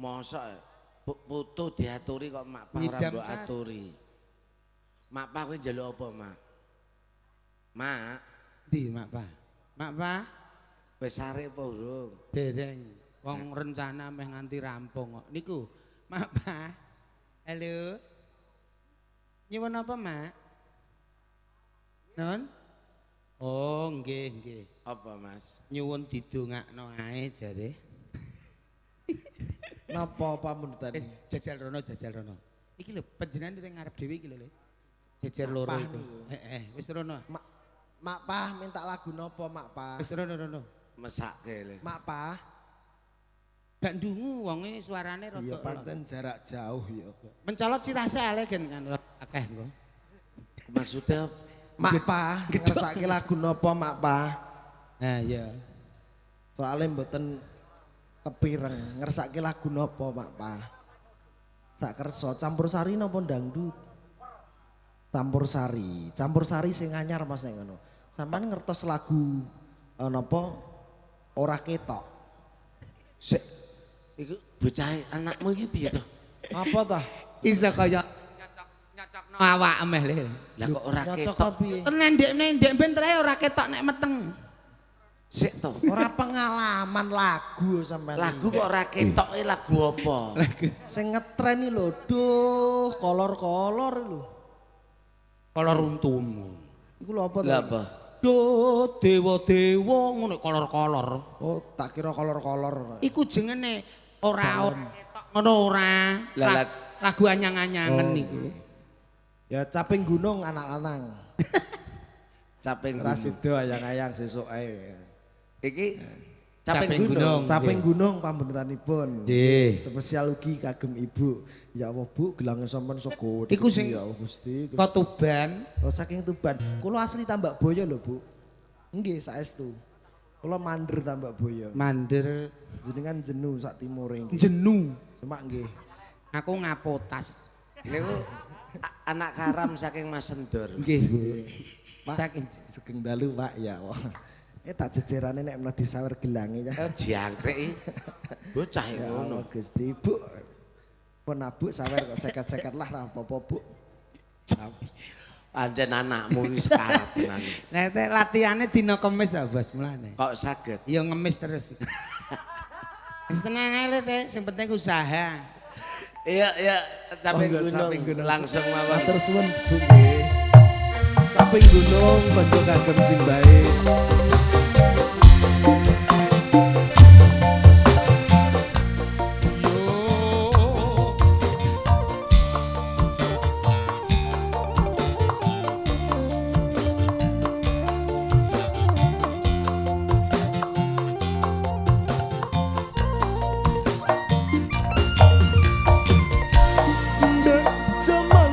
Mosok putu diaturi kok mak pa ora mbok aturi. Mak pa kowe njaluk apa, Mak? Mak, Ndi mak pa? Mak pa? wis arek apa urung? Dereng. Wong rencana meh nganti rampung kok. Niku, mak pa. Halo. Nyuwun apa, Mak? Non? Oh, nggih, nggih. Apa, Mas? Nyuwun didongakno ae jare. Napa pamunten? Jajal rono. Iki lho, panjenengan ning ngarep dhewe iki lho, Le. Jejer loro iku. Wis rono. Mak Pah minta lagu napa Mak Pah? Wis rono. Mesake le. Mak Pah. Gak ndungu wonge suarane rada. Iya pancen jarak jauh ya. Mencolot sirase ale gen kan akeh engko. Maksudnya Mak Pah ngersake lagu napa Mak Pah? Nah, iya. Soale mboten kepireng ngersake lagu napa Mak Pah? Sak kersa campursari napa dangdut? Campursari sing anyar Mas nek ngono. Sampeyan ngertos lagu napa ora ketok. sik iku bocah anakmu iki piye to? Apa tah? Iso kaya nyocokno awak emeh le. Lah kok ora Nyocok ketok? piye? Nendek ben trae ora ketok nek meteng. Sik to. Ora pengalaman lagu sampean. Lagu kok ora ketoke lagu apa? Sing ngetren iki lho, duh, kolor-kolor lho. Kolor untumu. Iku lho apa Lah to? apa? Do dewa-dewa ngono kolor-kolor. Oh, tak kira kolor-kolor. Iku jengene ora ketok ngono ora. Lah, Lagu anyang-anyangen niku. Ya caping gunung anak-anak. Caping Ora gunung. sida ayang-ayang sesuk ae. Iki Caping caping gunung. Caping gunung pambentanipun. Nggih. Spesial ugi kagem Ibu. Ya Allah Bu, gelange sampean sego. Iku sing ya Allah Gusti. kok Tuban. Oh, saking Tuban. Kula asli Tambak Boyo lho Bu. Nggih saestu. Kula mandir Tambak Boyo. Mandir Jenengan jenu sak timure nggih. jenu. Semak nggih. Aku ngapotas. Niku anak karam saking Mas Sendor. Nggih, Bu. Pak, Saking sugeng dalu Pak ya. Wah. Tak jejerane nek menawa disawer gelange ya. Jangkrik iki. Bocah Ya ngono. Allah Gusti Bu. Pun abu sawer kok seket-seket lah apa-apa Bu. Anjen anakmu iki sekarat tenan. nek latihane dina Kamis ta, Bos, mulane. Kok saged? Ya ngemis terus. Wis tenang ae Le, Teh, sing penting usaha. Iya, caping Monggo, gunung. caping gunung. Langsung mawon. Matur suwun Bu nggih. Caping gunung kanca kagem sing baik. Zaman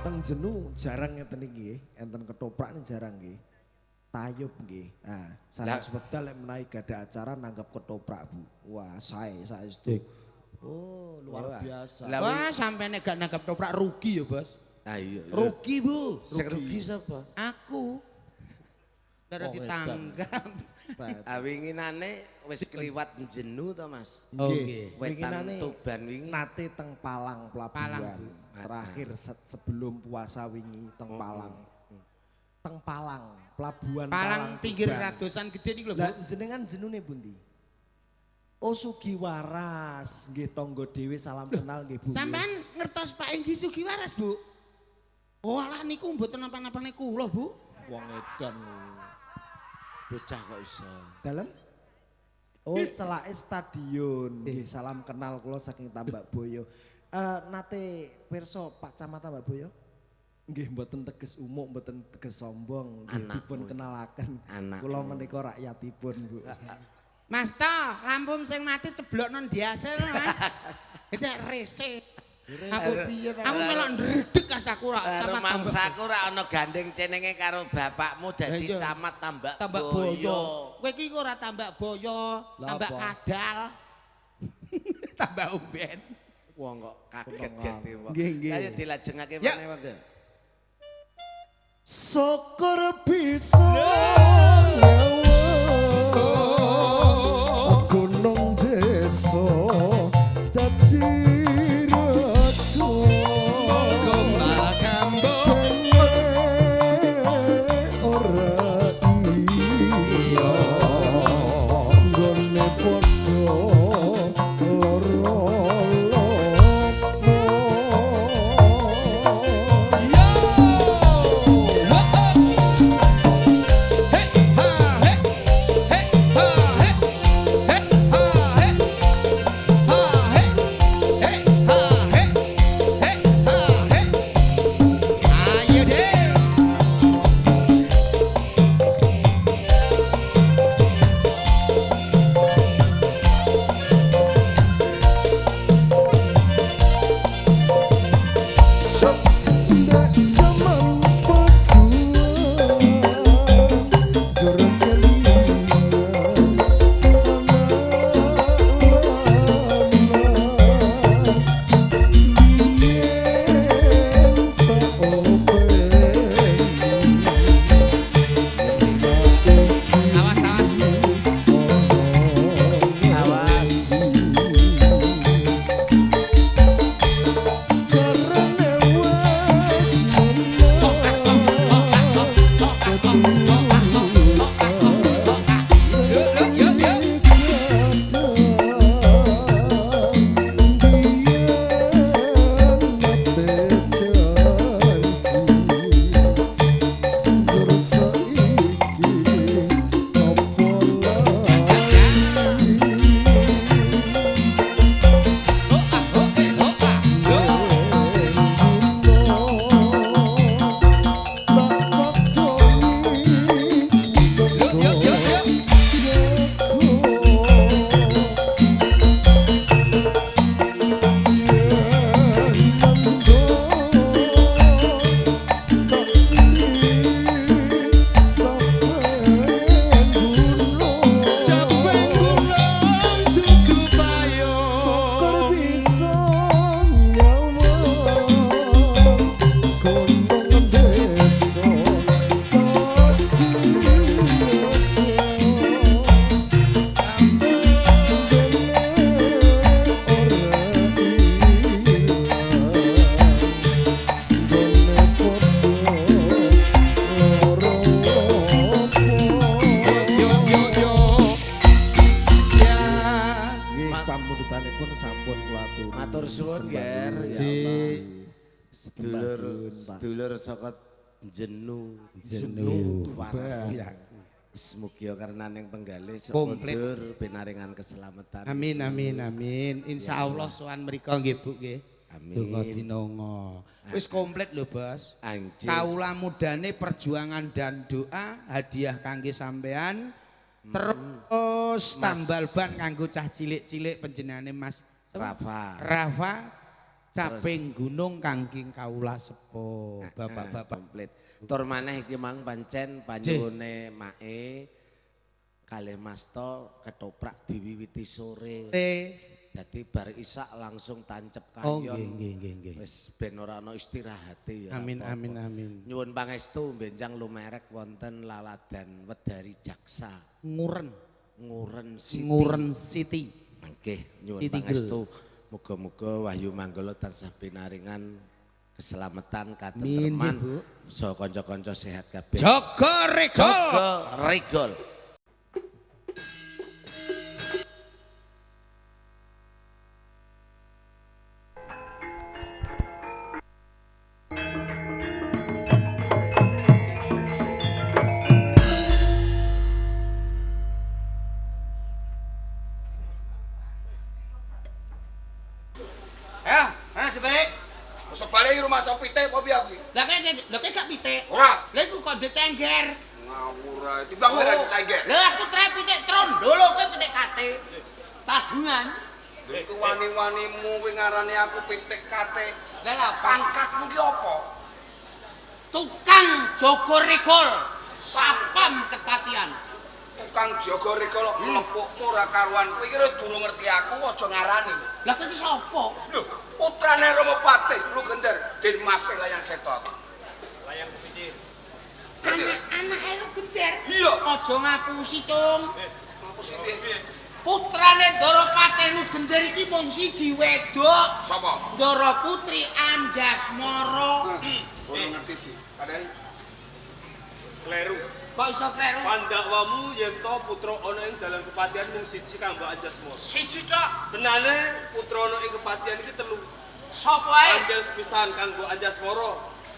pacuan jenu jarang ngeten iki, enten ketoprak nih jarang nggih. Tayub nggih. Nah, salah sebedal lek menawi gadah acara nanggap ketoprak, Bu. Wah, sae saestu. Oh, luar biasa. Wah, sampai nek gak nanggap toprak rugi ya, Bos. Ah iya. Rugi, Bu. Sing rugi sapa? Aku. Cara ditanggap. Winginane wis kliwat jenu to, Mas. Nggih. Wetan Tuban wingi nate teng Palang pelabuhan. Terakhir sebelum puasa wingi teng Palang. Teng Palang, pelabuhan Palang pinggir radosan gede niku lho, Bu. Lah jenengan jenune pundi? Oh Sugiwaras, nggih tangga dhewe salam kenal nggih Bu. Sampean ngertos Pak Enggi Sugiwaras, Bu? Oh alah niku mboten napa-napane kula, Bu. Wong edan. bocah kok iso. Dalem? Oh celake stadion, nggih salam kenal kula saking Tambak Boyo. Nate pirsa Pak Camat Tambak Boyo? Nggih mboten teges umuk, mboten teges sombong, nggih dipun kenalaken. Kula menika rakyatipun, Bu. Mas to, lampu sing mati ceblok non diasel, Mas. Itu rese. Aku melok ndredeg kasaku rak sama mangsaku rak ana gandeng cenenge karo bapakmu dadi camat Tambak Boyo. Kowe iki ora Tambak Boyo, Tambak Kadal. Tambak Umben. Wong kok kaget gede wong. Nggih. Ayo dilajengake meneh wae. Syukur bisa gunung desa dadi raja gombal kambon ora iya gone padha loro Matur suwun, Ger. Sedulur saka jenu waras. Semoga karena yang penggalih sekondur benaringan keselamatan. Amin amin amin. Insyaallah sowan mriko nggih Bu nggih. Amin. Donga dinonga. Wis komplit lho, Bos. Anjir. Kaula mudane perjuangan dan doa hadiah kangge sampean. Terus tambal ban kanggo cah cilik-cilik panjenengane Mas Rafa caping gunung kangking kaula sepo bapak-bapak komplit. Tur maneh iki mang pancen panjenengane mae kalih Masta ketoprak diwiwiti sore. dadi bar isak langsung tancep Oh kayon. nggih. Wis ben ora ana istirahate ya. Amin amin amin. Nyuwun pangestu benjang lumerek wonten laladan Wedari Jaksa. Nguren Nguren City. Nggih, nyuwun City pangestu muga-muga Wahyu Manggala tansah pinaringan keselamatan Min, katentreman Bu. so kanca-kanca sehat kabeh. Jaga Regol. Jaga Regol. Masa balik rumah sopite apa piye kuwi? Lah kek gak pitik. Ora. Lah iku kok ndek cengger. Ngawur ae. Timbang ora dicengger. Lah aku tre pitik trondolo kowe pitik kate. Tasbungan. Iku wani-wanimu kuwi ngarani aku pitik kate. Lah lha Pangkatmu ki apa? tukang jaga regol. Sapam kepatian. Tukang jaga regol mlepukmu ora karuan. Kowe iki durung ngerti aku aja ngarani. Lah kowe iki sapa? Lho, putrane Rama Patih Lu Gender Den Masih Layang Seto. Layang Kepintir. Ngerti? Anake lu gender. Iya. Aja ngapusi, Cung. Aku sih piye? Putrane Ndara Patih Lu Gender iki mung siji wedok. Sapa? Ndara Putri Anjasmara. Ora ngerti iki. Kadang Kleru. Kok iso kleru? Pandhawamu yen to putra ana ing dalam kepatihan mung siji kang Mbok Anjasmara. Siji tok. Benane putra ana ing kepatihan iki telu. Sapa ae? Anjas pisan kang Mbok Anjasmara.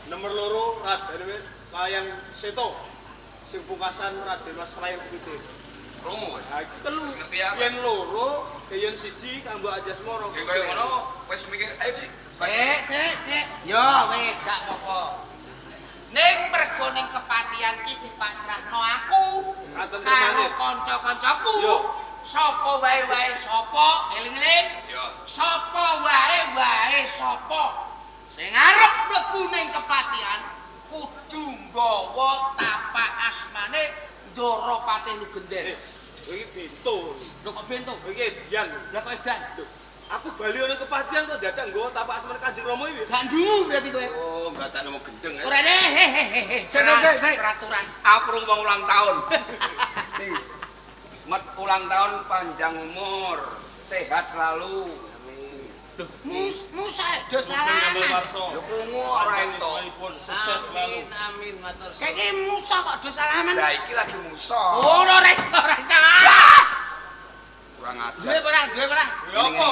Nomor loro Raden Layang Seto. Sing pungkasan Raden Mas Layang Kepintir. Romo. Ha iki telu. Wis ngerti ya? Yen loro, yen siji kang Mbok Anjasmara. Yen kaya ngono wis mikir ayo Ci. Sik. Yo wis gak apa-apa. Ning mergo ning kepatihan iki dipasrahno aku Ngaten karo temane. kanca-kancaku. Yo. Sapa wae sapa, eling-eling. Yo. Sapa wae sapa sing arep mlebu ning kepatihan kudu nggawa tapak asmane Ndara Patih Lu Gender. Iki bento. Lho kok bento? Iki edian. Lah kok edan? Aku bali ana kepatihan kok dadak nggawa tapak asmane Kanjeng Rama iki. Gak ndungu berarti kowe. Oh, enggak tak nemu gendeng. Ora hehehe. Sik. Peraturan. Aprung wong ulang tahun. Nih. Mat ulang tahun panjang umur, sehat selalu. Amin. Loh, Musa do salaman. Lho krungu ora ento. Sukses selalu. Amin matur suwun. Saiki Musa kok do salaman. Lah iki lagi musa. Oh, ora Kurang Duwe ajar. ora? Ya apa?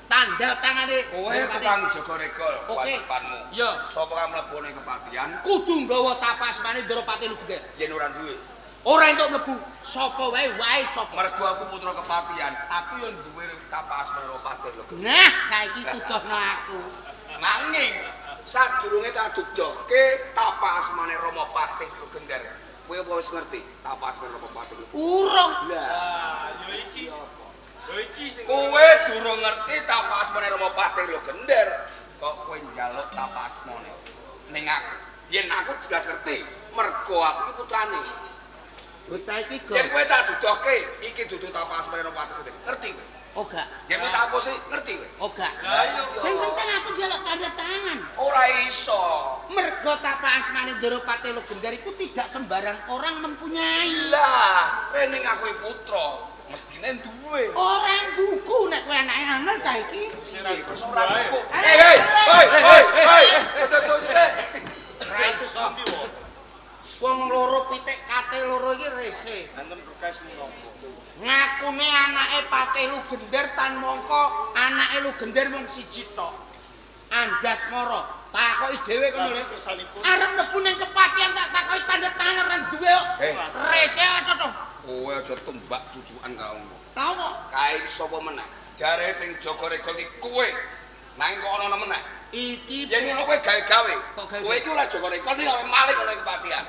Tanda tangane. Kowe tukang jaga regol Oke. kewajibanmu. Iya. Sapa kang mlebu ning kepatihan Kudu nggawa tapak asmane Ndara Patih Lu Gender. yen ora duwe. Ora entuk mlebu. Sapa wae sapa. Mergo aku putra kepatihan, aku yo duwe tapak asmara Patih lho. Nah, saiki tuduhno aku. Nanging sadurunge tak dudohke tapak asmane Rama Patih Lu Gender. Kowe apa wis ngerti tapak asmane Rama Patih Lu? Urung. Lah, Yo iki. Yo iki sing kowe durung ngerti tapak asmane Rama Patih Lu Gender. Kok kowe njaluk tapak asmane ning aku. Yen aku jelas ngerti, mergo aku iki putrane. Bocah iki Yen go. kowe tak dudohke, iki dudu tapak asmane Rama Patih Lu Gender. Ngerti kowe? Oh gak. Yen kowe tak apusi, ngerti kowe? Oh gak. Lah iya. Sing penting aku njaluk tanda tangan. Ora iso. Mergo tapak asmane Ndara Patih Lu Gender iku tidak sembarang orang mempunyai. Lah, ning aku iki putra, mestine duwe. Orang buku nek kowe anake angel cah iki. Wis ora buku. Hei, Hei. Terus Ora iso. Wong loro pitik kate loro iki rese. Enten bekas menapa. Ngakune anake Patih Lu Gender tan mongko anake Lu Gender mung siji tok. Anjasmara. Takoki dhewe kono lho. Arep mlebu ning kepatihan tak takoki tanda tangan ora duwe kok. Rese aja to. kowe aja tumbak cucukan kau. Tau kok. Kae sapa meneh? Jare sing jaga regol iki kowe. Nanging kok ana meneh. Iki Yen ngono kowe gawe-gawe. Kok gawe? Kowe iki ora jaga regol ning awe maling ana ing kepatihan.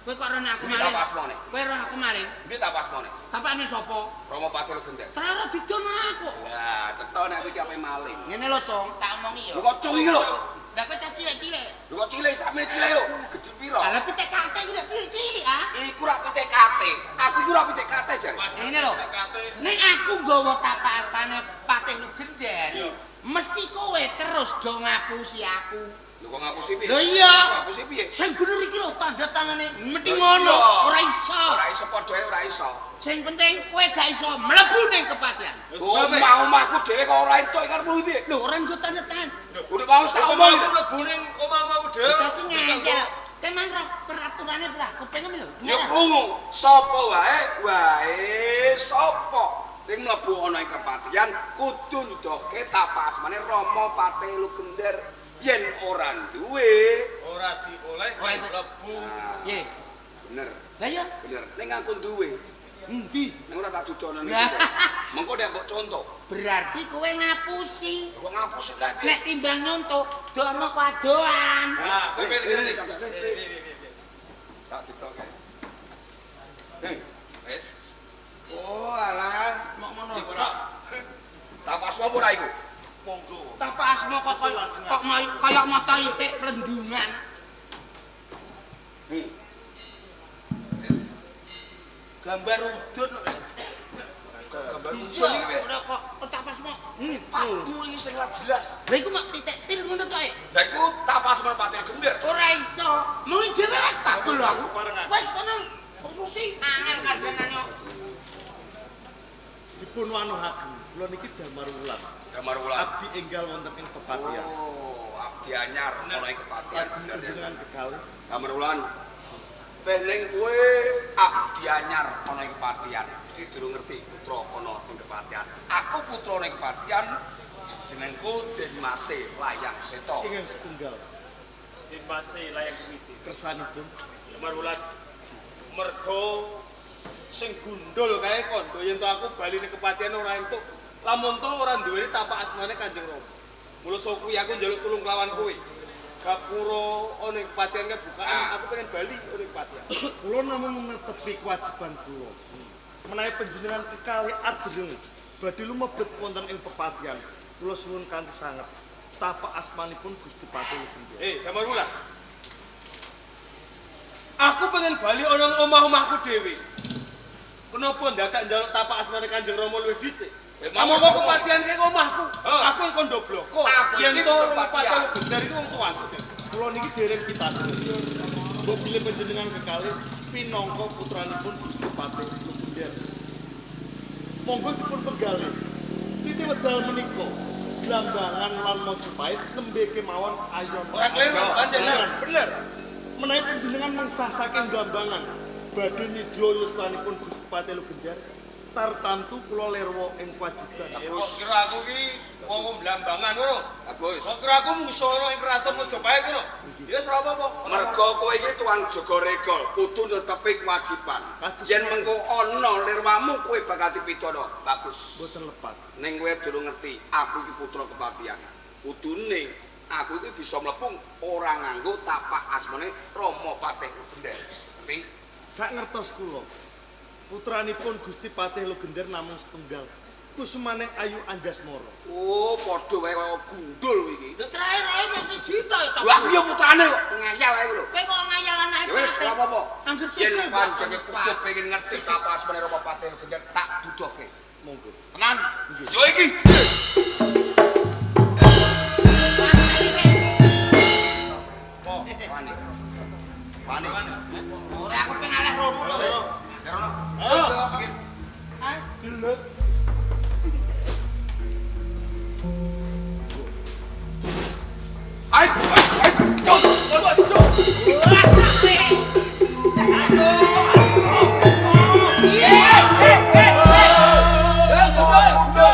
kowe kok ora aku Ndi maling. tapak asmane? Kowe ora aku maling. Ndi tapak asmane? Tapane sapa? Rama Patih Lu Gender. Terus didono aku. Lah, cetha nek iki ape maling. Ngene lho, Cong, tak omongi yo. Lho kok cung iki lho. Lah kok cah cilik-cilik. Lho kok cilik sampe cilik yo. Gedhe piro? Lah PTKT iki udah cilik-cilik ah. Iku ra PTKT. Aku iku ra PTKT jare. Ini lho. Nek aku nggawa tapane Patih Lugender. Mesti kowe terus do ngapusi aku. Lho kok ngapusi piye? Lho iya. Ngapusi piye? Sing bener iki lho tanda tangane mesti ngono, ora iso. Ora iso padha ora iso. Sing penting kowe gak iso mlebu ning kepatihan. Omah-omahku dhewe kok ora entuk karepmu piye? Lho ora nggo tanda tangan. Udah mau tak omong itu mlebu ning omah-omahku dhewe. Saiki ngangkel. Teman roh peraturane bra, kepengin lho. Ya krungu, sapa wae sapa sing mlebu ana ing kepatihan kudu nuduhke tapak asmane Rama Patih Lugender. Yen ora duwe, Ora dioleh mlebu. Nggih. Bener, Lah iya. bener. Ning aku duwe. Endi? Ning ora tak dudono niku. Lah. Mengko nek mbok contoh. Berarti kowe ngapusi. Kok ngapus lah piye? Nek timbang nyontok, dono kadoan. Nah, kowe ini, tak Tak dudoke. Wes. Oh, alah. Mok ngono. Iki ora. Tapas apa ora iku? monggo. Tapak asma kok kaya mata itik rendungan. Yes. Gambar udun kok. Gambar udun Iya, iki piye? ora kok tapak asma. Pakmu iki sing ora jelas. Lah iku mak titik til ngono tok e. Lah iku tapas Patih Lugender. Ora iso. Mung dhewe lek tak lho aku. Wes kono urusi angel kadhanane. Dipun wanuhaken, kula niki damar wulan. Damar wulan. Abdi enggal wonten ing Pepatihan. Oh, abdi anyar ana ing kepatihan bener ya. Dengan kekalih. Damar wulan. Pening kowe abdi anyar ana ing kepatihan. Dadi durung ngerti putra ana ing kepatihan. Aku putra ning kepatihan jenengku Denmase Layang Seta. Ingkang setunggal. Dimase layang witi. Kersanipun damar wulan. Mergo sing gundul kae kondo yen to aku bali ning kepatihan ora entuk. Lamun to ora duweni tapak asmane Kanjeng Rama. Mula sok kuwi aku njaluk tulung kelawan kowe. Gapura ana ing kepatihan kebukaan aku pengen bali ning kepatihan. Kula namung netepi kewajiban kula. Menawi panjenengan kekalih adreng badhe lumebet wonten ing pepatihan. Kula suwun kanthi sanget tapak asmanipun Gusti Patih Lugender. Damar wulan. Aku pengen bali ana omah-omahku dhewe. Kenapa ndadak njaluk tapak asmane Kanjeng Rama luwih dhisik? Kamu kok kepatihan ke omahku? Aku yang kondo bloko. Yen to Patih Lugender iku wong tuaku. Kula niki dereng pitados. Mbok bilih panjenengan kekalih pinangka putranipun Gusti Patih Lugender. Monggo dipun penggalih. Titi wedal menika Blambangan lan Mojopahit nembe kemawon ayon. Ora kleru panjenengan. Bener. Menawi panjenengan mengsah saking Blambangan badhe nidya yuswanipun Gusti Patih Lugender tartamtu kula lerwa ing kewajiban. Bagus. Kok kira aku ki wong Blambangan ngono? Bagus. Kok kira aku musara ing kraton Mojopahit ngono? Ya ora apa-apa. Mergo kowe iki tuang jaga regol, kudu netepi kewajiban. Yen mengko ana lirwamu kowe bakal dipidana. Bagus. Mboten lepat. Ning kowe durung ngerti, aku iki putra kepatihan. Kudune aku iki bisa mlebu ora nganggo tapak asmane Rama Patih Lugender. Ngerti? Sak ngertos kula. Putranipun Gusti Patih Lugender namung setunggal. Kusumane Ayu Anjasmara. Oh, padha wae kaya gundul iki. Lho terakhir ae mung siji to ya. Lho aku ya putrane kok ngayal ae lho. Kowe kok ngayal anake. Ya wis, ora apa-apa. Angger Yen sikil pancene kudu pengen ngerti tapak asmane Rama Patih Lugender tak dudoke. Monggo. Tenan. Yo iki. Oh, wani. Wani. Ora aku pengen aleh rono lho. Rono. Ayo. Sikit. Ah, Gelek. Ai, cok. ora sampe.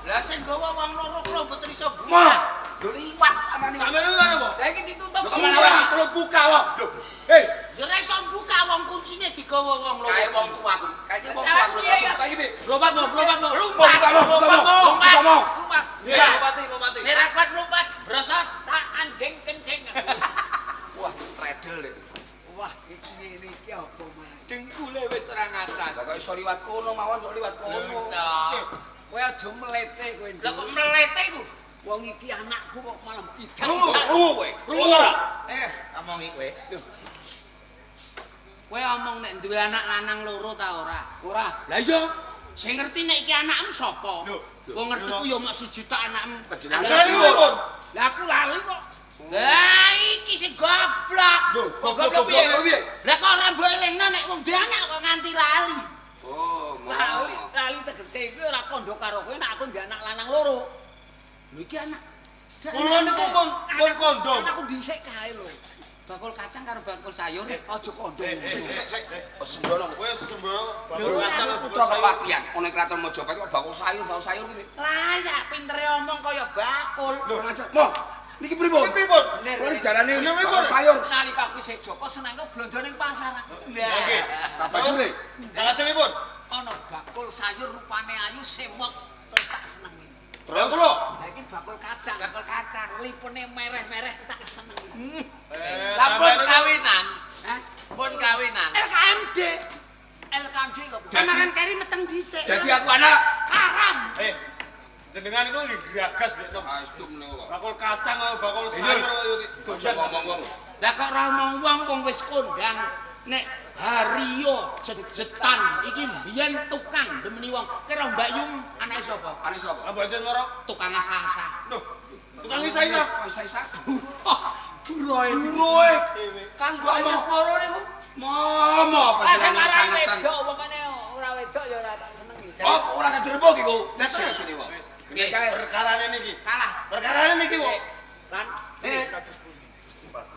Lah sing gawa wong loro kula mboten iso buka. Mah, lho liwat amane. Sampeyan lho apa? Lah iki ditutup. Lho kemana wae terus buka wong. Lho, hei, Ya ora iso buka wong kuncine digawa wong loro. kae wong tuaku. Kae iki wong tuaku lho buka iki. Lompat mo. Buka mo. Lompat. Nggih, ngomati. Nek kuat lompat, brosot tak anjing kencing. Wah, stredel lho. Wah, iki ngene iki apa malah. Dengkule wis perang atas. Lah kok iso liwat kono mawon kok liwat kono. Bisa. Kowe aja mlete kowe. Lah kok mlete iku? Wong iki anakku kok malah idang. Rungu kowe. Rungu ora? Omongi kowe. Lho. Kowe omong nek duwe anak lanang loro ta ora? Ora. Lah iya. Sing ngerti nek iki anakmu sapa? Wong ngerti ku ya mok siji tok anakmu. Jenengan Lah aku lali kok. Lah iki sing goblok. Goblok piye? Lah kok ora mbok elingno nek wong duwe anak kok nganti lali. Oh, Lali tegese iki ora kandha karo kowe nek aku duwe anak lanang loro. Lho iki anak. Kula niku pun kondom. Aku dhisik kae lho. Bakul kacang karo bakul sayur. Aja kondom. Sik. Sembrono. Kowe sembrono bakul Lho, kacang putra kepatian. Ana kraton Mojopahit kok bakul sayur ngene. Lah ya pintere omong kaya bakul. Lho, ngajar. Mo, niki pripun? Pripun? Kuwi jarane pripun? bakul sayur. Nalika aku isih Joko senengku blonjo ning pasar. Oke. Bapak jure. Salajengipun. Ana bakul sayur rupane ayu semok terus tak senengi. Terus kula. Lah iki bakul kacang, lipune mereh-mereh tak senengi. Lampun kawinan. Hah? Pun kawinan. LKMD kok. Kemarin keri meteng dhisik. Dadi aku anak. haram. Jenengan iku gagas nek sok. Astu meneh kok. Bakul kacang bakul sayur Aja ngomong-ngomong. Lah kok ora omong wong wis kondang nek Hario jejetan iki mbiyen tukang demeni wong. Kira Mbak Yum anake sapa? Anake sapa? Apa aja swara? Tukang asah-asah. Loh, tukang isa-isa. Isa-isa. Buroe. Kanggo aja swara niku. Mama panjenengan sangetan. Wedok upamane ora wedok ya ora tak senengi. Oh, ora sadirembok iku. Lah terus sini wae. Nggih, Kae perkarane niki. kalah. Perkarane niki kok. Lan Kados pundi Gusti Pati.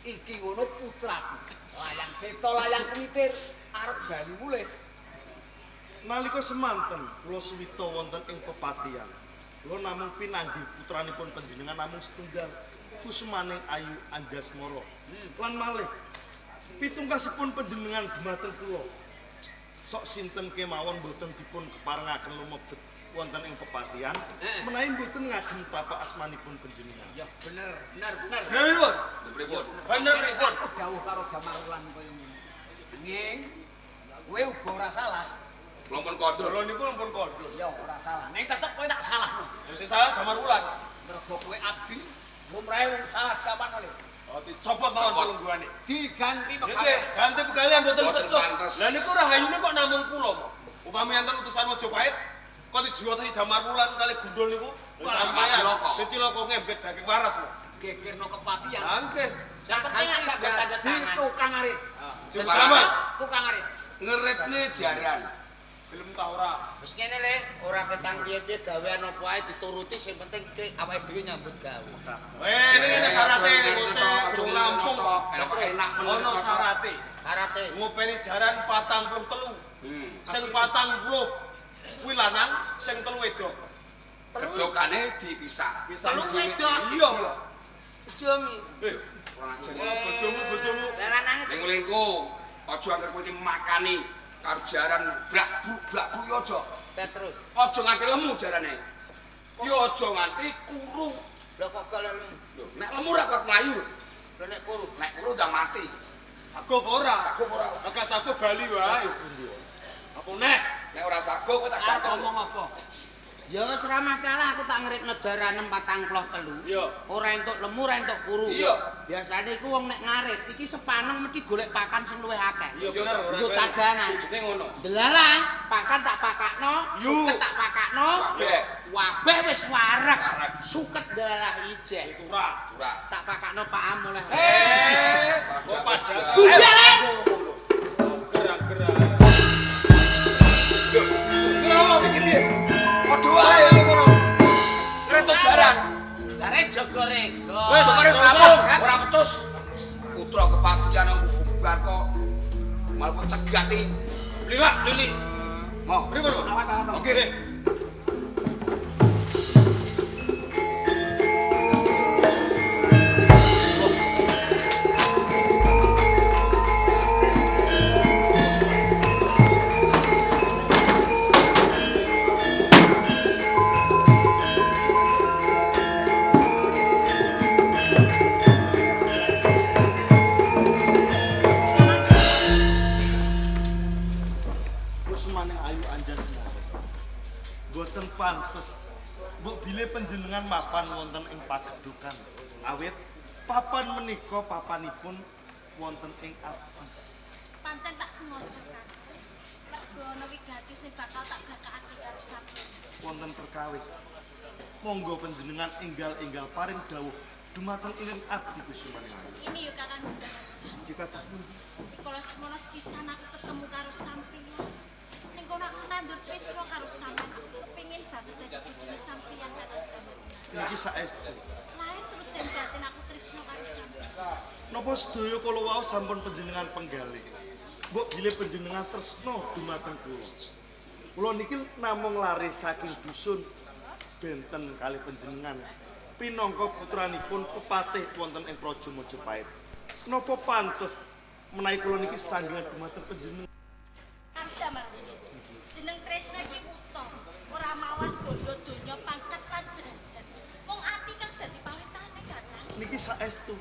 iki ngono putraku. Layang seto layang kemitir arep bali mulih. Nalika semanten kula suwita wonten ing pepatihan. Kula namung pinanggih putranipun panjenengan namung setunggal Kusmaning Ayu Anjasmara. Lan malih pitungkasipun panjenengan dhumateng kula. Sok sinten kemawon boten dipun keparengaken lumebet wonten ing pepatihan menawi boten ngagem bapak asmanipun panjenengan. Ya bener. Pripun? Pripun? Bener pripun? Aku dawuh karo Jamarulan kaya ngono. Nggih. Kowe uga ora salah. Lompon kondor. Kula niku lampun kodho. Ya ora salah. Ning tetep kowe tak salahno. Wis salah gamar wulan. Mergo kowe abdi, lumrahe wong salah kapan oleh. Oh, dicopot mawon pelungguhane. Diganti Nggih, pegawai. ganti pegawai mboten Mboten pecus. pantes. Lah niku rahayune kok namung kula. Upami enten utusan Mojopahit kok dijiwati damar wulan kali gundul niku. Sampeyan diciloko ngembet daging waras lho. Gegerno kepatian. Nggih. Yang penting agak tanda tangan. Tukang arit. Jumlah. Tukang arit. Ngeritne jaran. Gelem ta ora? Wis ngene le, ora ketang piye-piye gawean apa ae dituruti sing penting iki awake dhewe nyambut gawe. Ini syarate ngose Jung Lampung. Enak Ono syarate. Syarate Ngopeni jaran 43. Sing 40 kuwi lanang, sing 3 wedok. Gedokane dipisah. Bisa Telu wedok. Iya. Jomi. Ora ajar. Bojomu. Lah lanange Ning lingku, aja anggere kowe iki makani karo jaran blak-bluk yo aja. terus. Aja nganti lemu jarane. Yo aja nganti kuru. Lah kok galem. Lho, nek lemu ra kuat mlayu. Lah nek kuru. Nek kuru ndang mati. Aku ora. Sagup ora. Agak saku Bali wae. Apa nek? Nek ora sagup kowe tak Arep gantung. ngomong apa? Ya wis ora masalah aku tak ngeritno jaranem 43. Iya. Ora entuk lemu, ora entuk kuru. Iya. Biasane iku wong nek ngarit iki sepaneng mesti golek pakan sing luwih akeh. Iya bener. Nggo cadangan. Kudune ngono. Delalah, pakan tak pakakno, suket tak pakakno. Kabeh. Wabeh wis warak. Warak. Suket dalah ijek. Ora. Ora. Tak pakakno Pak Am oleh. Kok pajak. Budale. Gerak-gerak. Kenapa iki piye? Padha wae ngono. Ngeretuk jaran. Jare jaga rego. Wes, Sokone terus, sambung, terus. ora pecus. Putra kepatihan hubungan kok malah kok cegati. Lilak, lili. Mau. Pripun? Oke. Kusmaning Ayu Anjasmara. Boten pantes mbok bilih panjenengan mapan wonten ing pagedukan. Awit papan menika papanipun wonten ing ati. Pancen tak sengaja kan. Mergo ana wigati sing bakal tak gakake karo sampeyan. Wonten perkawis. Monggo panjenengan enggal-enggal paring dawuh dumateng ing abdi Kusmaning Ayu. Ini yuk kakang. Jika terus Kalau semono sepisan aku ketemu karo sampeyan. Ning kono aku tandur tresno karo sampeyan. Aku kepengin banget dadi bojone sampeyan kakang. niki saestu. Lain terus den batin aku tresno karo sampeyan. Napa sedaya kala wau sampun panjenengan penggalih. Mbok bilih panjenengan tresno dumateng kula. Kula niki namung lari saking dusun benten kali panjenengan pinangka putranipun pepatih wonten ing Praja Majapahit. Napa pantes menawi kula niki sanggengan dumateng panjenengan? Anda marune. Jeneng tresno iki wuta, ora mawas bondo donya pangkat lan derajat. Wong ati kang dadi pawitane kakang. Niki saestu.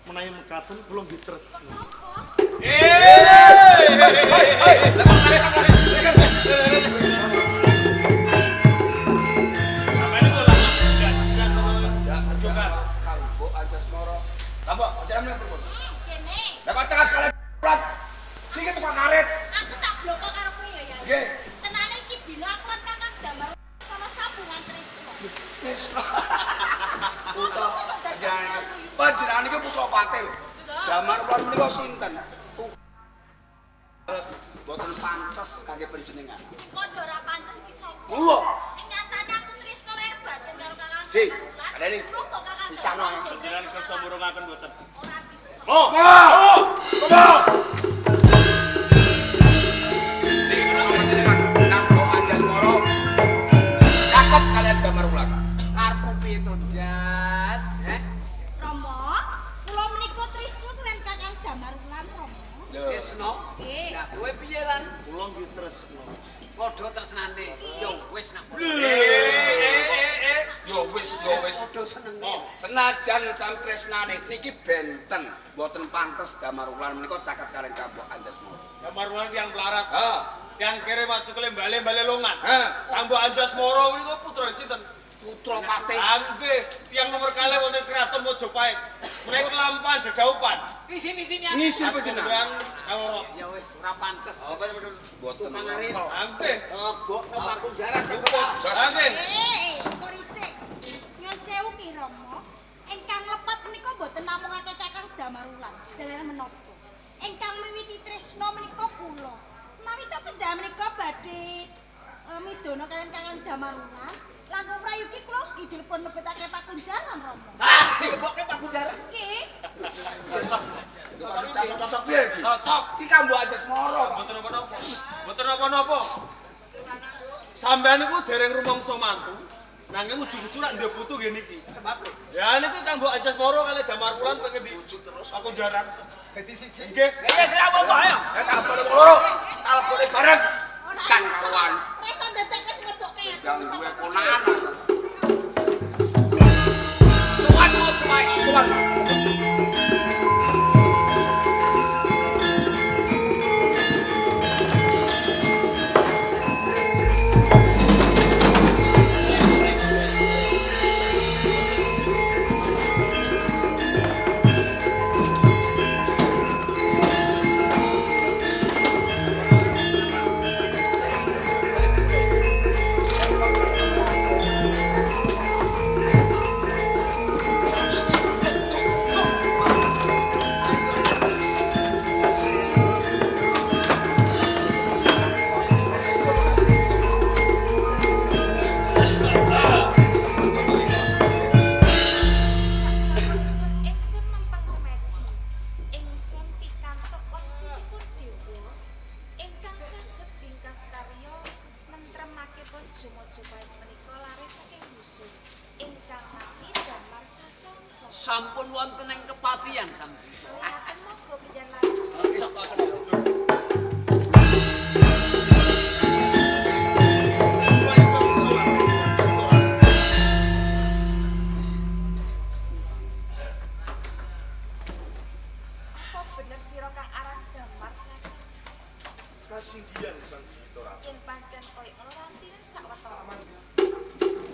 Menawi mekaten kula nggih tresno. Tambah, pacaran meneh pun. Kene. Lah pacaran kalian pulang. Niki tukang karet. Aku tak bloko karo kowe ya ya. Nggih. Tenane iki dina aku lan kakang damar sama sambungan tresno. Tresno. Putra panjenengan iki putra patil. Damar kula menika sinten? Terus boten pantes kangge panjenengan. Sing kandha ora pantes ki sapa? Kula. Ing nyatane aku tresno lahir batin karo kakang. Di, ada ini. Semoga kakang. Pisano ya. Jenengan kersa murungaken mboten. Ora bisa. Oh, Niki menawa panjenengan nampa Anjasmara caket kalian Damar Wulan. Karepmu piye to, Jas? Romo, kula menika tresno kalian kakang damar wulan Romo. Tresno. Nggih. Lah kowe piye lan? Kula nggih tresno. Padha tresnane. Yo wis nak. Yo wis. Padha senenge. Senajan jam tresnane niki benten, mboten pantes Damar Wulan menika caket kalian Kambok Anjasmara. Damar Wulan yang melarat. Ha. Yang kere maju kele bale longan. Ha. Kanggo Anjasmara menika putra sinten? Putra Patih. Nggih, tiyang nomor kalih wonten Kraton Majapahit. Menika kelampahan dedaupan. Isin-isin ya. Ngisi panjenengan. Kaworo. Ya wis ora pantes. Apa mboten. Tukang arit. Nggih. Bok aku jaran Nggih. Kok risik. Nyun sewu Ki Romo. Ingkang lepet menika mboten namung akeh kakang damar wulan. Jalaran menapa? Ingkang miwiti tresno menika kula. Menawi ta penjam menika badhe midono kalian kakang damar wulan. Langkung prayugi kula nggih dipun lebetake pakunjaran Romo. Bokke Pak Jaran. Nggih. Cocok piye, Ji? Cocok. Iki Kambok Anjasmara. Mboten napa-napa. Mboten napa-napa. Sampeyan niku dereng rumangsa mantu. Nanging ujug-ujug rak ndek putu nggih niki. Sebab Ya niki Kambok Anjasmara kali Damar Wulan pengen diujuk terus aku jaran. dadi siji. Nggih. Ya wis apa-apa ayo. Kalebone loro. Kalebone bareng. San karuan. Reso ndetek wis ngebokke. Yang duwe ponakan. Suwan mau cuai. Suwan. Ingsun mampang semedi. Ingsun pikantuk wangsitipun dewa ingkang saged bingkas karya nentremake Praja Majapahit menika lare saking musuh ingkang mati Damar Sasongko. Sampun wonten ing kepatihan sampeyan. Ngaten moga panjenengan apa bener sira kang aran Damar Sasongko? kasinggihan Sang Jawito Ratu. Yen pancen koyo ngono rantine sak wetone.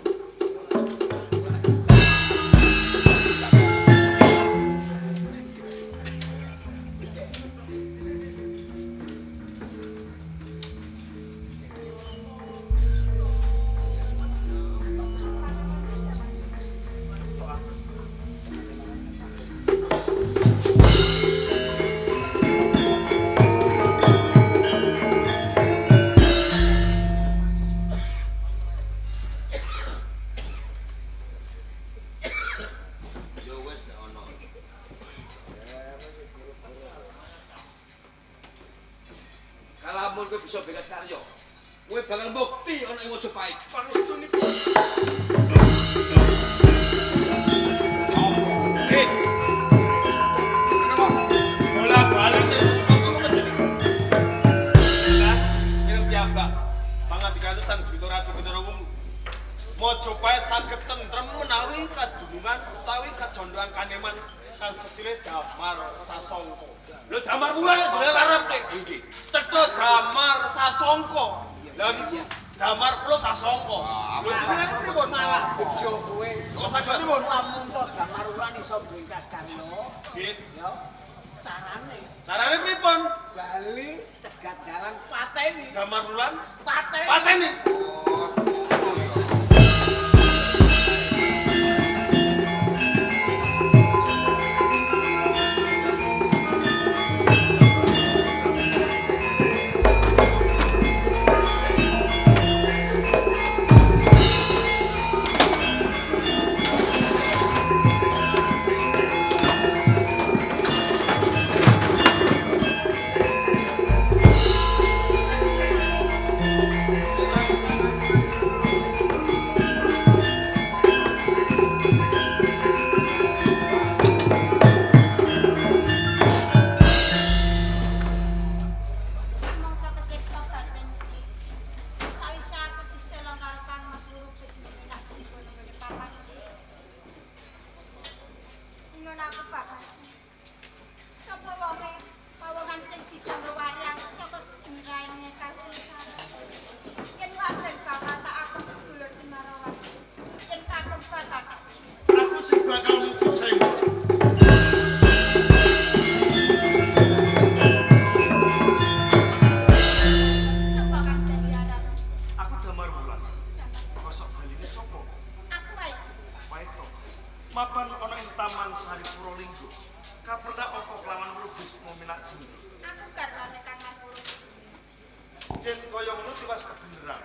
Kalamun kowe bisa bekas karya. Kowe bakal bukti ana ing Mojopahit. Pangestunipun. Bola bali sing kok menjeneng. Lah, yen piyambak pangandikan Sang Jawito Ratu Bendara Wungu. Mojopahit saged tentrem menawi kadunungan utawi kajondoan kaneman kan sesile Damar Sasongko. Lho Damar Wulan jenenge larepe. Nggih. Cetha Damar Sasongko. Lah niku Damar kula Sasongko. Lho jenenge pripun malah bejo kowe? Kok sajenipun Lamun to Damar Wulan iso bringkas karya. nggih. Ya, carane Carane pripun? bali cegat dalan pateni. Damar Wulan Pateni. pateni. Mongso kesiksa batin. Sawise aku diselong karo Kang Mas Lurupis minak sipun ngene papan. Nyuwun aku bakas. Sapa wonge pawongan sing bisa ngewariang saka jenenge Kang Slisara. Yen waten bakal tak aku sedulur Semarawan. Yen kakung batal tak Aku sing bakal mutus saewa. sapa kang dadi aran. Aku Damar Wulan. Kosok baline sapa? Aku wae. Waito. Mapan ana ing Taman Sari Puralingga. Kapernak apa kelawan Lurupis minak jeneng. Aku garwane Kang Mas Lurupis. Yen kaya ngono tiwas kebeneran.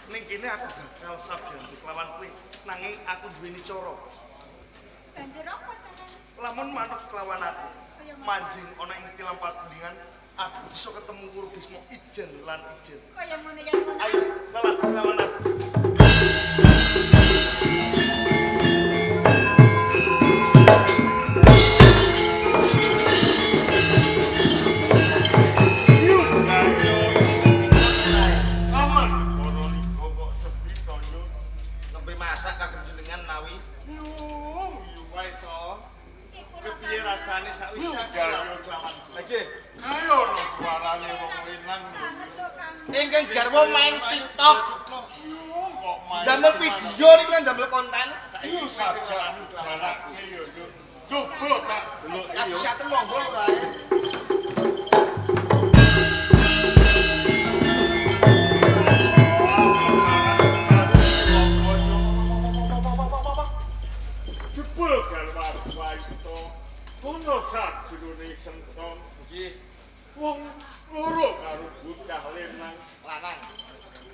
Ning kene aku bakal sabiyantu kelawan kowe. Nanging aku duweni cara. Banjur apa carane? Lamun manut kelawan aku, manjing ana ing tilam pagulingan, aku bisa ketemu Lurubismo ijen lan ijen. Kaya ngono ya ngono. Ayo, lelaki kelawan aku. Aman, kono niku kok sepi to yo. Nembe masak kagem jenengan nawi. Yu wae to. Iku Kepiye rasane sakwise kelawan kelawan. Lagi. Ayo no suarane wong linan. banget lho Kang. Ingkang garwa main TikTok. Kok main. Damel video niku kan damel konten. Saiki saja jalake yo yo. Coba tak delok Aku yo. siaten monggo lho ae. Jebul galwar waito. Kono sajrone sentong. Nggih, Wong loro karo bocah lenang. lanang.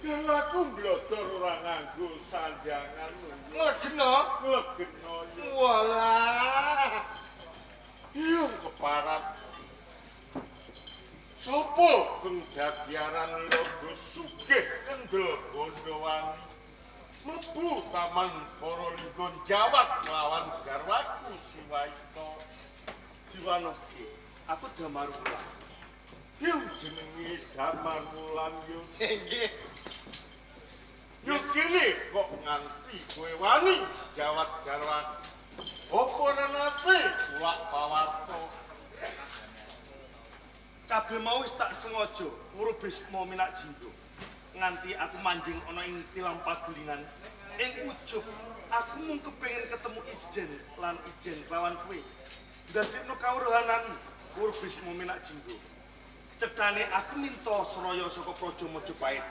Yen aku blodor ora nganggo sanjangan. Nglegeno. Nglegeno yo. Walah. Iya keparat. Sopo kang dadi aran logo sugih kendel gondowan. Mlebu taman Puralingga jawat lawan garwaku Siwaito. Diwanoki, aku Damar Wulan. Yo jenenge Damar Wulan yo. Nggih. Yo kene kok nganti kowe wani jawat garwaku. Apa nate kuwak pawarto. kabeh mau wis tak sengaja weruh Bisma Minak Jinggo. Nganti aku manjing ana ing tilam pagulingan. Ing ujug aku mung kepengin ketemu Ijen lan Ijen lawan kowe. Ndadekno kawruhanan weruh Bisma Minak Jinggo. Cedhane aku minta Sraya saka Praja Majapahit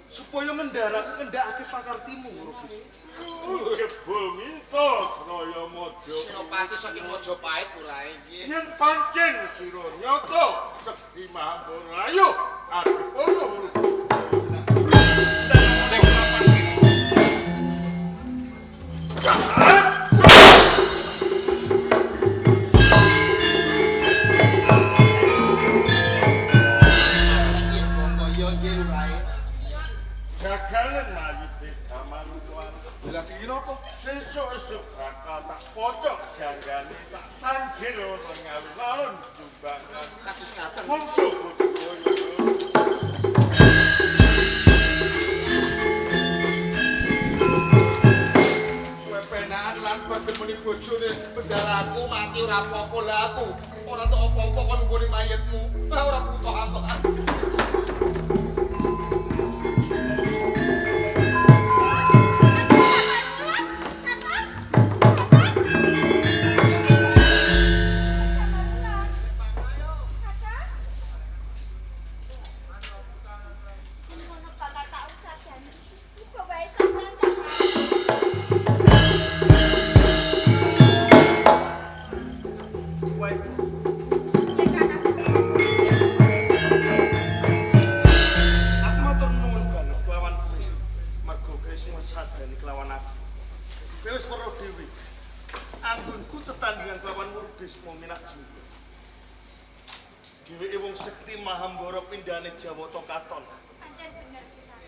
supaya ngendhakake pakartimu weruh Bisma. Jebul minta Sraya Majapahit. Senopati saking Majapahit purae iki. Yen pancen sira nyata Sekti Mahambara, ayo adepono weruh Gagalan mayite Damarulan. Lah iki napa? Sesuk-esuk bakal tak pocok janggane tak tanjil ana ngalun tumbangan. Kados ngaten. Mongso Pepenaan lan bertemuni bojone bendaraku mati ora apa-apa lah aku. Ora tok apa-apa kon nggone mayitmu. Ora butuh apa-apa. Bisma Minak Jinggo. Dheweke wong Sekti Mahambara pindhane Jawata Katon. Pancen bener pisan.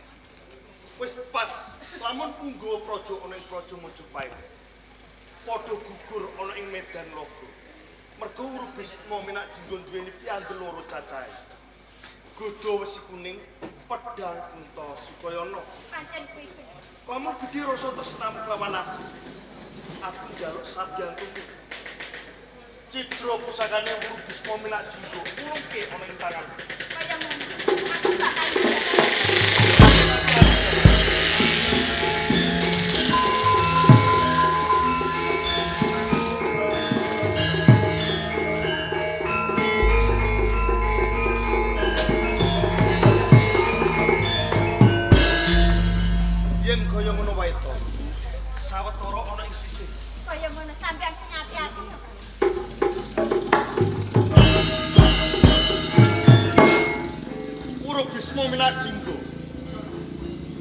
Wis pas lamun punggawa praja ana ing Praja Majapahit. Padha gugur ana ing medan Logo. Mergo weruh Bisma Minak Jinggo duweni piandel loro cacahe. Godha wesi kuning, pedhang Kunta Sukayana. Pancen kuwi bener. Lamun gedhe rasa tresnamu lawan aku njaluk sabyantuku. Citra pusakane weruh Bisma Minak Jinggo ulungke ana ing tangan. Kaya ngono. Aku bakal yen kaya ngono wae to. Sawetara ana ing sisih. kaya ngono sampeyan sing ati-ati. Weruh Bisma Minak Jinggo.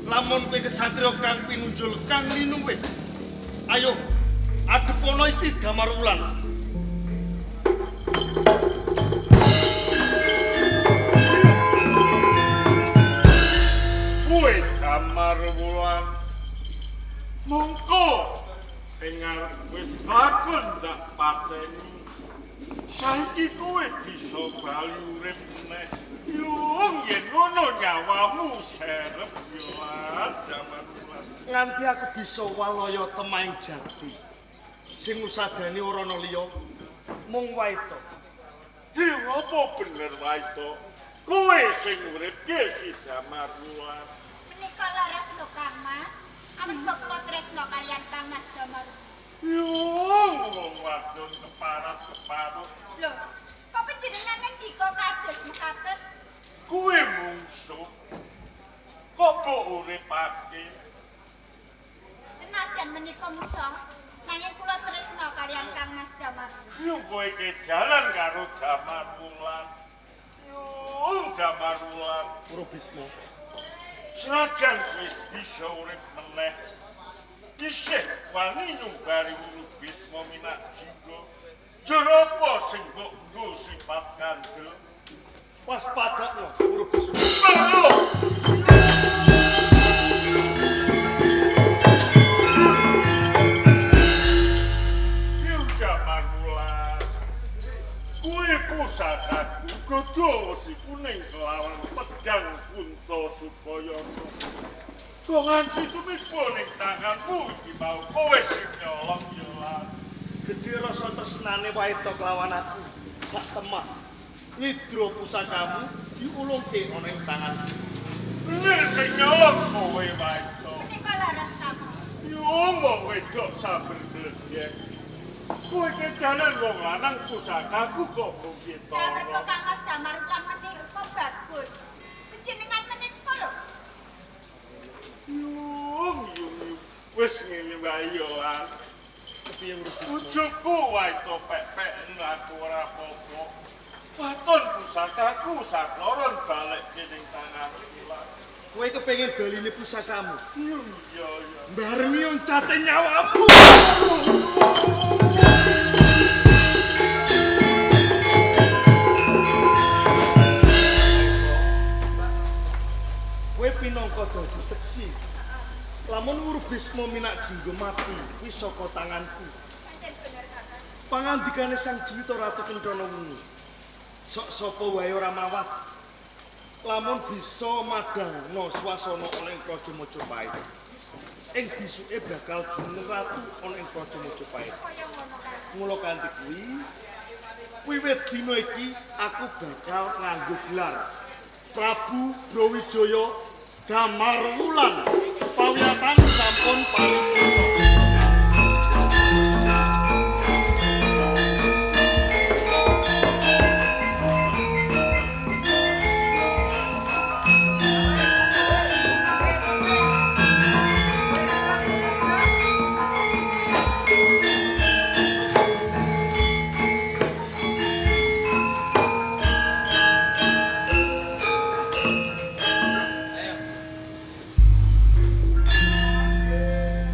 Lamun kowe kesatria kang pinunjul kang linumpe. Ayo adepono iki Damarulan. kowe Damarulan. Mongko dengar wis lakon dak pateni. Saiki kowe bisa bali urip meneh. Yung yen ngono nyawamu serep yo Damarulan. Nganti aku bisa walaya temaing jati. Sing usadane ora ana liya mung wae to. Yo apa bener wae to? Kowe sing uripke si Damarulan. Menika laras lho Kang Mas. Amarga kula tresna kalian Kang Mas Damarulan. Yo wong wadon keparat-keparut. Lho, kok panjenengan ngendika kados mekaten? Kowe mungsuh. Kok mbok uripake? Senajan menika musa, nanging kula tresna kalian Kang Mas Damarulan. Yo kowe ke jalan karo Damarulan. Yo Damarulan. Weruh Bisma. Senajan kowe bisa urip meneh. Isih wani nyumbari weruh Bisma Minak Jinggo. Jero apa sing mbok nggo sifat kandel? Waspadakno weruh Bisma. Yo Damarulan. Kowe pusakaku godho si kuning kelawan pedhang Kunta Sukayana. Kok nganti tumiba ning tanganmu iki mau kowe sing nyolong yo. Gedhe rasa tresnane wae to kelawan aku. Sak temah. Nyidro pusakamu diulungke ana ing tanganku. Bener sing nyolong kowe wae to. Menika laras kamu. Yo mbok wedok sabar dledek. Kowe iki jalan wong lanang pusakaku kok mungkin to. Lah mergo Kang Damarulan menika bagus. Panjenengan menika lho. Yung wis ngene wae yo ah. Kepiye urip? Ujugku wae to pek-pek aku ora apa-apa. Waton pusakaku sakloron balik ning tangan kula. Kowe kepengin baline pusakamu. Iya. Barengi oncate nyawamu. Kowe pinangka dadi seksi. Lamun Wurubisma Minak Jinggo mati wis saka tanganku. Pancen bener Kakang. Pangandikane Sang Jwita Ratu Kencana Wungu. Sok sapa wae ora mawas. Lamun bisa madangna swasana ana ing Praja Majapahit. Ing bisuke bakal jumeneng ratu ana ing Praja Majapahit. Kaya ngono Kakang. Mula kanthi wiwit dina iki aku bakal nganggo gelar Prabu Brawijaya Damarwulan. Pawiyatan sampun paripurna.